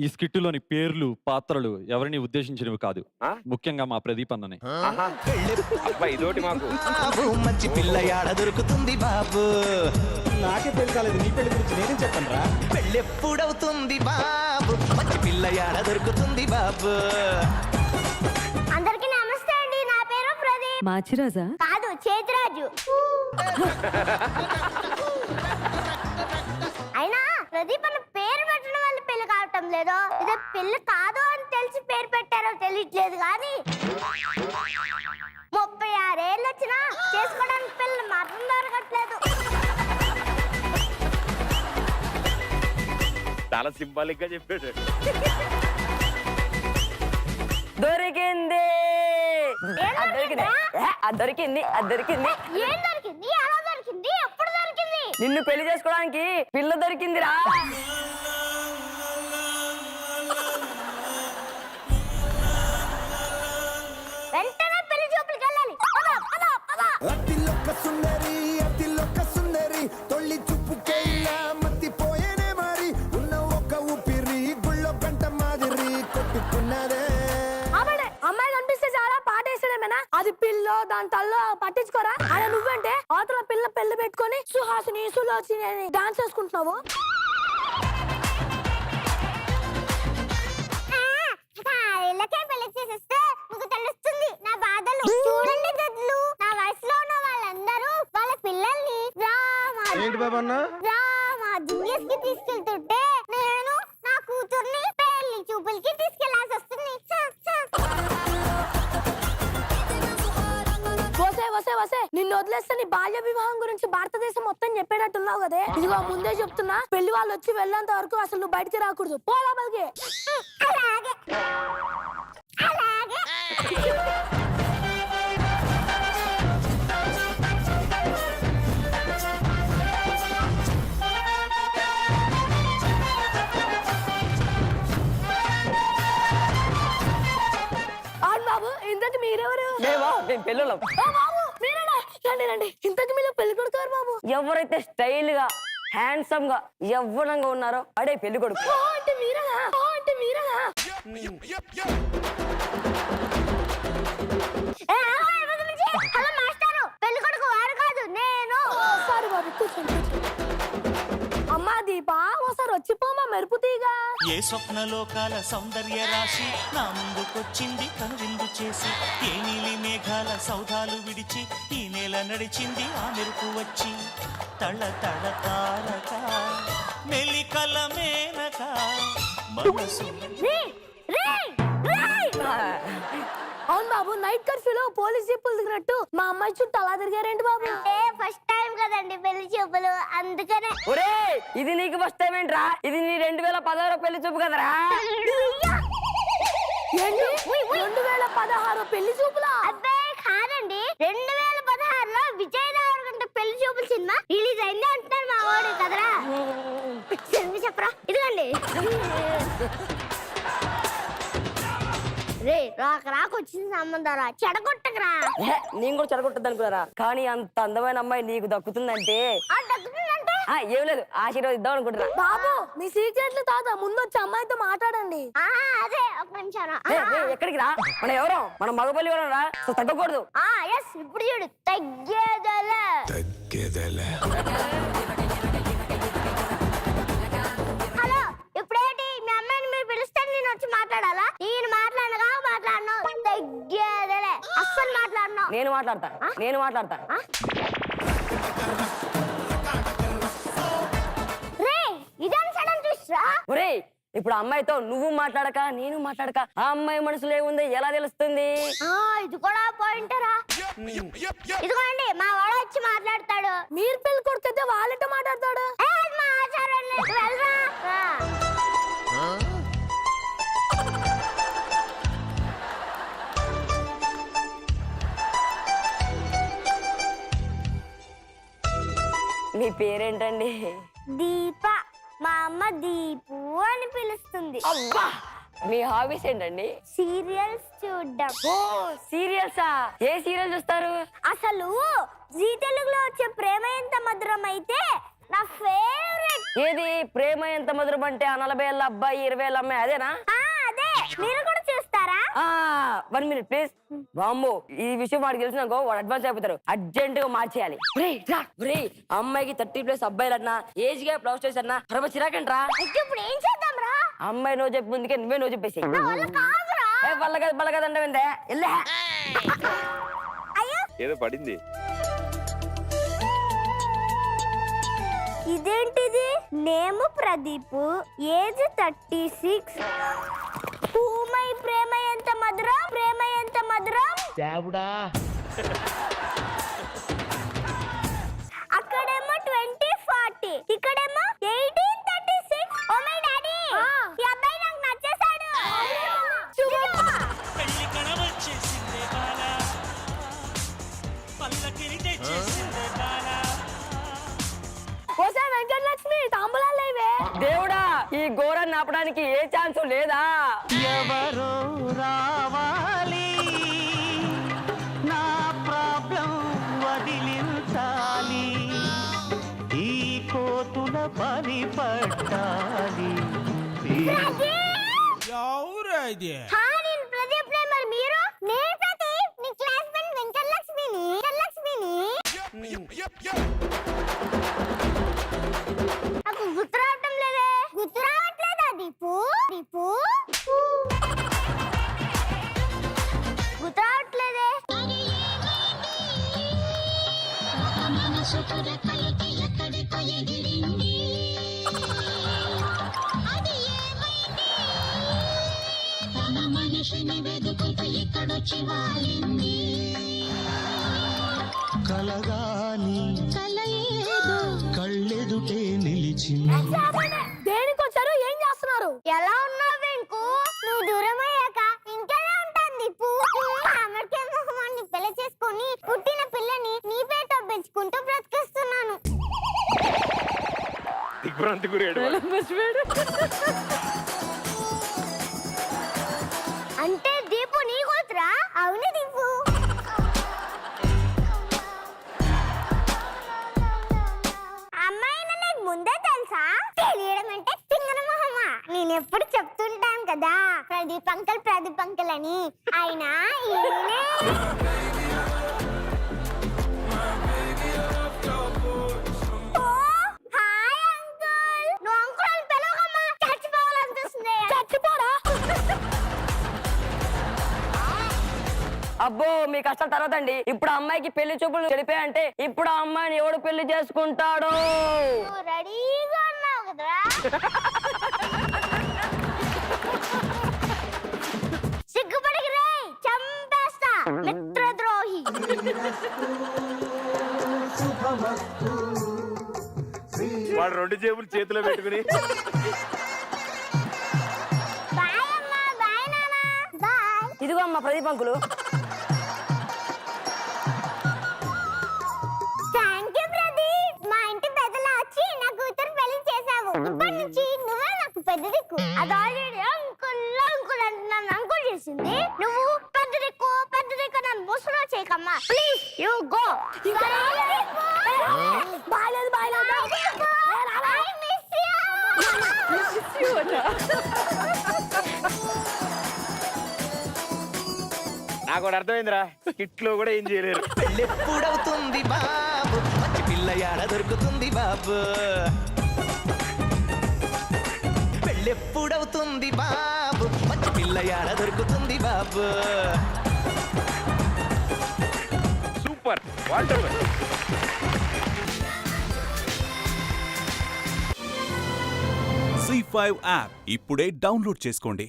ఈ స్కిట్టులోని పేర్లు పాత్రలు ఎవరిని ఉద్దేశించినవి కాదు. ఆ? ముఖ్యంగా మా ప్రదీప్ అన్నని. ఆహా. అబ్బా, ఇదోటి మాకు. బాబు మంచి పిల్ల యాడ దొరుకుతుంది బాబు. నాకే పెళ్లి కాలేదు, నీ పెళ్లి గురించి నేనేం చెప్పను రా. పెళ్ళెప్పుడవుతుంది బాబు, మంచి పిల్ల యాడ దొరుకుతుంది బాబు. అందరికీ నమస్తే అండి. నా పేరు ప్రదీప్. మాచిరాజా? కాదు, చేతిరాజు. అయినా ప్రదీప్ అన్న పేరు పెట్టడం వల్ల పెళ్లి కావటం లేదో, ఇదే పెళ్లి కాదు అని తెలిసి పేరు పెట్టారో తెలియట్లేదు కానీ 36 ఏళ్ళు వచ్చినా చేసుకోవడానికి పిల్లలు మాత్రం దొరకట్లేదు. చాలా సింబాలిక్ గా చెప్పాడు. దొరికింది ఏం దొరికిందా? దొరికింది దొరికింది. ఏం దొరికింది? ఎలా దొరికింది? ఎప్పుడు దొరికింది? నిన్ను పెళ్లి చేసుకోవడానికి పిల్ల దొరికిందిరా. వెంటనే పెళ్లి చూపులకి వెళ్ళాలి. పద, పద, పద. అతిలొక్క సుందరి తొల్లి చుప్పుకెళ్ళ మత్తిపోయేనే మరి ఉన్న ఒక ఊపిరి గుళ్ళో గంట మాదిరి కొట్టుకున్నదే. అమ్మాయి కనిపిస్తే చాలా పాటేసాడేమేనా? అది పిల్ల దాని తల్లో పట్టించుకోరా. అలా నువ్వంటే అవతల పిల్ల పెళ్లి పెట్టుకొని సుహాసిని సులోచిని అని డాన్స్ చేసుకుంటున్నావు. ఇళ్ళకే పెళ్లి చేసేస్తే మీకు తెలుస్తుంది నా బాధలు. చూడండి జడ్లు, నా వయసులో ఉన్న వాళ్ళందరూ వాళ్ళ పిల్లల్ని ఏంటి బాబా అన్న? డ్రామా జూనియర్స్ కి తీసుకెళ్తుంటే నేను నా కూతుర్ని పెళ్లి చూపులకి తీసుకెళ్లాల్సి వస్తుంది. వసే నిన్ను వదిలేస్తే నీ బాల్య వివాహం గురించి భారతదేశం మొత్తం చెప్పేటట్టున్నావు కదే. ఇదిగో ముందే చెప్తున్నా, పెళ్లి వాళ్ళు వచ్చి వెళ్ళేంత వరకు అసలు నువ్వు బయటికి రాకూడదు. పోలా బలిగే. అలాగే అలాగే. అవును బాబు, ఇంతకు మీరెవరు? మేము పిల్లలం. ఓ బాబు, మీరేనా? రండి రండి. ఇంతకు మీరు పెళ్లి కొడుతారు బాబు. ఎవరైతే స్టైల్ గా హ్యాండ్సమ్ గా యవ్వనంగా ఉన్నారో అడే పెళ్లి కొడుకు. ఓ అంటే మీరేనా? ఓ అంటే మీరేనా? హలో మాస్టారు, పెళ్లి కొడుకు వాడు కాదు నేను. సారీ బాబు, కూర్చోండి. అమ్మా దీపా, ఓసారి వచ్చిపోమా మెరుపు తీగా. ఏ స్వప్నలోకాల సౌందర్య రాశి నా ముందుకొచ్చింది కనువిందు చేసి. ఏ నీలి మేఘాల సౌధాలు విడిచి ఈ నేల నడిచింది ఆ మెరుపు వచ్చి. తళ తళ తారక మెలికల మేనక మనసు. అవును బాబు, నైట్ కర్ఫ్యూలో పోలీస్ జీపులు దిగినట్టు మా అమ్మాయి చుట్టూ అలా తిరిగారేంటి బాబు? అంటే ఫస్ట్ టైం కదండి పెళ్లి చూపులు, అందుకనే. ఒరే, ఇది నీకు ఫస్ట్ టైం ఏంట్రా? ఇది నీ 2016 పెళ్లి చూపు కదరా. ఏంటి? 2016 పెళ్లి చూపులా? అబ్బే కాదండి, 2016లో విజయ్ దేవరకొండ పెళ్లి చూపుల సినిమా రిలీజ్ అయింది అంటున్నారు మా వాడు కదరా. చెప్పరా, ఇదిగోండి. రే రాకొచ్చిన సంబంధారా, చెడగొట్టకరా. నేను కూడా చెడగొట్టద్దు అనుకున్నారా, కానీ అంత అందమైన అమ్మాయి నీకు దక్కుతుందంటే దక్కుతుందంటే ఏం లేదు, ఆశీర్వదిద్దాం అనుకుంటున్నా. బాబు, మీ సీక్రెట్లు తాత ముందు వచ్చి అమ్మాయితో మాట్లాడండి. అదే ఒక నిమిషం. ఎక్కడికి రా? మనం ఎవరం? మనం మగపల్లి ఎవరం రా, సో తగ్గకూడదు. ఎస్, ఇప్పుడు చూడు, తగ్గేదలే. హలో, ఇప్పుడేంటి మీ అమ్మాయిని మీరు పిలిస్తే నేను వచ్చి మాట్లాడాలా? నేను మాట్లాడను, తగ్గేదలే. అస్సలు మాట్లాడను. నేను మాట్లాడతా. రే, ఇదేం సడన్ ట్విస్ట్ రా? ఒరే, ఇప్పుడు అమ్మాయితో నువ్వు మాట్లాడక నేను మాట్లాడక ఆ అమ్మాయి మనసులో ఏముందో ఎలా తెలుస్తుంది? ఇది కూడా పాయింటరా. ఇదిగోండి, మా వాడు వచ్చి మాట్లాడతాడు. మీరు పెళ్లి కొడుకైతే వాళ్ళతో మాట్లాడతాడు. అది మా ఆచారం లేదు, వెళ్ళరా. మీ పేరేంటండి? దీప. మా అమ్మ దీపు అని పిలుస్తుంది. అబ్బా, మీ హాబీస్ ఏంటండి? సీరియల్స్ చూడ్డం. ఓ సీరియల్సా? ఏ సీరియల్ చూస్తారు? అసలు జీ తెలుగులో వచ్చే ప్రేమ ఎంత మధురం అయితే నా ఫేవరెట్. ఏది ప్రేమ ఎంత మధురం అంటే ఆ 40 ఏళ్ళ అబ్బాయి 20 ఏళ్ళ అమ్మాయి అదేనా? అదే. మీరు కూడా చూస్తారా? 1 మినిట్ ప్లీజ్. వామ్మో, ఈ విషయం వాడికి తెలిసినాకో వాడు అడ్వాన్స్ అయిపోతారు. అర్జెంట్ గా మార్చేయాలి. అమ్మాయికి 30+ అబ్బాయిలన్నా ఏజ్ గా లవ్ స్టేజ్ అన్నా పరమ చిరాకంట్రా. ఇప్పుడు ఏం చేద్దాం రా? అమ్మాయి నువ్వు చెప్పి ముందుకే నువ్వే నువ్వు చెప్పేసి. కాదురా. బల్ల కదా అంటే అయ్యో, ఏదో పడింది. ఇదేంటిది? నేము ప్రదీప్, ఏజ్ 36. పూమై ప్రేమ ఎంత మధురం, ప్రేమ ఎంత మధురం. అక్కడేమో 2040, ఇక్కడేమో 1836. ఓ మై డాడీ, ఈ అబ్బాయి నాకు నచ్చేసాడు. పెళ్లి కడవచ్చేసిందే బాల, పల్లకిని తెచ్చేసిందే బాల. ఓసారి వెంకటలక్ష్మి తాంబూలాలు లేవే. దేవుడా, ఈ ఘోరాన్ని ఆపడానికి ఏ ఛాన్స్ లేదా? ఎవరో రావాలి, నా ప్రాబ్లం వదిలించాలి, ఈ కోతుల పని పట్టాలి. హా, నేను ప్రదీప్ నే. మరి మీరు? నేను ప్రదీప్, నీ క్లాస్మేట్ వెంకటలక్ష్మిని. నాకు గుర్తు రావటం లేదే. గుర్తు రావట్లేదా దీపు? గుర్తు రావట్లేదే. కలగాని కళ్ళెదుటే నిలిచింది. దేనికి వచ్చారు? ఏం చేస్తున్నారు? ఎలా ఉన్నావు వెంకు? నువ్వు దూరం అయ్యాక ఇంకెలా ఉంటాను దీపు? అమ్మకే మొహమాన్ని పెళ్లి చేసుకొని పుట్టిన పిల్లని నీ పేట పెంచుకుంటూ బ్రతికిస్తున్నాను. దిగ్భ్రాంతికురేడు. అంటే దీపు నీ కూతురా? అవును దీపు. అమ్మాయిన నీకు ముందే తెలుసా? తెలియడం అంటే సింగన మొహమా. నేను ఎప్పుడు చెప్తుంటాను కదా ప్రదీప్ అంకల్ అని. అయినా ఈయనే. ఓ, హాయ్ అంకుల్. నువ్వు అంకుల్ అని పిలవకమ్మా, చచ్చిపోవాలనిపిస్తుంది. చచ్చిపోరా. అబ్బో, మీ కష్టం తర్వాత అండి. ఇప్పుడు ఆ అమ్మాయికి పెళ్లి చూపులు తెలిపాయంటే ఇప్పుడు ఆ అమ్మాయిని ఎవడు పెళ్లి చేసుకుంటాడు? నువ్వు రెడీగా ఉన్నావు కదరా? సిగ్గుపడికి రే, చంపేస్తా మిత్రద్రోహి. వాడు 2 జేబులు చేతిలో పెట్టుకుని బాయ్ అమ్మా, బాయ్ నాన్న, బాయ్. ఇదిగో అమ్మ Pradeep uncle. Thank you Pradeep. మా ఇంటి పెద్దలా వచ్చి నా కూతురు పెళ్లి చేసావు. ఇప్పటి నుంచి నువ్వే నాకు పెద్ద దిక్కు. అది ఆల్రెడీ అంకుల్ అంటున్నాను అంకుల్ చేసింది. నువ్వు పెద్ద దిక్కు నన్ను ముసులో చేయకమ్మా. Please you go. బాయలేదు. నాకు ఒకటి అర్థమైందిరా, కిట్లో కూడా ఏం చేయలేరు. పెళ్ళెప్పుడవుతుంది బాబు, మంచి పిల్ల యాడ దొరుకుతుంది బాబు. పెళ్ళెప్పుడవుతుంది బాబు, మంచి పిల్ల యాడ దొరుకుతుంది బాబు. Super, wonderful. C5 యాప్ ఇప్పుడే డౌన్లోడ్ చేసుకోండి.